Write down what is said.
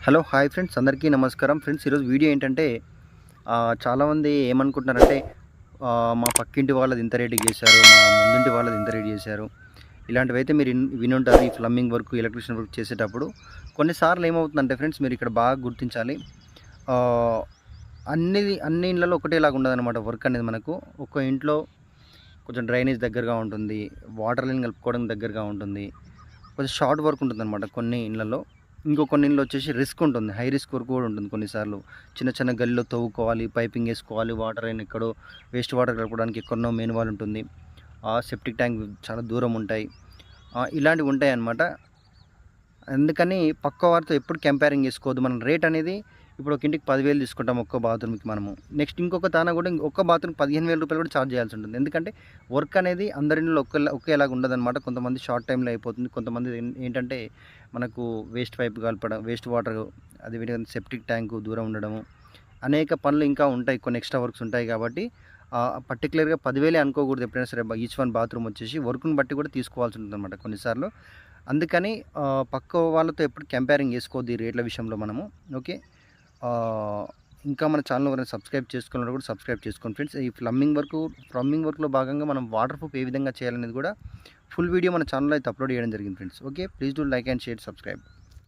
Hello hi friends, అందరికీ నమస్కారం. Friends, ఈరోజు వీడియో ఏంటంటే చాలామంది ఏమనుకుంటున్నారంటే మా పక్కింటి వాళ్ళది ఇంత రేటుకి చేశారు, మా ముందుంటి వాళ్ళది ఇంత రేటు చేశారు. ఇలాంటివైతే మీరు వినుంటారు. ఈ ప్లంబింగ్ వర్క్, ఎలక్ట్రీషియన్ వర్క్ చేసేటప్పుడు కొన్నిసార్లు ఏమవుతుందంటే ఫ్రెండ్స్, మీరు ఇక్కడ బాగా గుర్తించాలి. ఆహ్, అన్ని ఇళ్ళలో ఒకటేలాగా ఉండదన్నమాట. వర్క్ అనేది మనకు ఒక్కో ఇంట్లో కొంచెం డ్రైనేజ్ దగ్గరగా ఉంటుంది, వాటర్ లైన్ కలుపుకోవడం దగ్గరగా ఉంటుంది, కొంచెం షార్ట్ వర్క్ ఉంటుందన్నమాట కొన్ని ఇళ్ళల్లో. కొన్ని ఇళ్ళు వచ్చేసి రిస్క్ ఉంటుంది, హై రిస్క్ వర్క్ కూడా ఉంటుంది. కొన్నిసార్లు చిన్న చిన్న గల్లీలో తవ్వుకోవాలి, పైపింగ్ వేసుకోవాలి, వాటర్ అయిన ఎక్కడో వేస్ట్ వాటర్ కలపడానికి ఎక్కడనో మెయిన్ వాల్ ఉంటుంది, సెప్టిక్ ట్యాంక్ చాలా దూరం ఉంటాయి, ఇలాంటివి ఉంటాయి అన్నమాట. అందుకని పక్క వారితో ఎప్పుడు కంపేరింగ్ చేసుకోవద్దు. మన రేట్ అనేది ఇప్పుడు ఒక ఇంటికి 10,000 తీసుకుంటాం ఒక్క బాత్రూమ్కి మనము. నెక్స్ట్ ఇంకొక తాన కూడా ఒక్క బాత్రూమ్ 15,000 రూపాయలు కూడా ఛార్జ్ చేయాల్సి ఉంటుంది. ఎందుకంటే వర్క్ అనేది అందరిలో ఒకేలాగా ఉండదన్నమాట. కొంతమంది షార్ట్ టైంలో అయిపోతుంది, కొంతమంది ఏంటంటే మనకు వేస్ట్ పైప్ కలపడం, వేస్ట్ వాటర్, అదేవిధంగా సెప్టిక్ ట్యాంకు దూరం ఉండడము, అనేక పనులు ఇంకా ఉంటాయి, కొన్ని ఎక్స్ట్రా వర్క్స్ ఉంటాయి. కాబట్టి పర్టికులర్గా 10,000 అనుకోకూడదు ఎప్పుడైనా సరే. ఈచ్ వన్ బాత్రూమ్ వచ్చేసి వర్క్ని బట్టి కూడా తీసుకోవాల్సి ఉంటుంది అనమాట కొన్నిసార్లు. అందుకని పక్క వాళ్ళతో ఎప్పుడు కంపేరింగ్ చేసుకోవద్దు ఈ రేట్ల విషయంలో మనము. ఓకే, ఇంకా మన ఛానల్ ఎవరైనా సబ్స్క్రైబ్ చేసుకున్నా కూడా సబ్స్క్రైబ్ చేసుకోండి ఫ్రెండ్స్. ఈ ప్లంబింగ్ వర్క్లో భాగంగా మనం వాటర్ ప్రూఫ్ ఏ విధంగా చేయాలనేది కూడా ఫుల్ వీడియో మన ఛానల్లో అయితే అప్లోడ్ చేయడం జరిగింది friends. Okay, please do like and share, subscribe.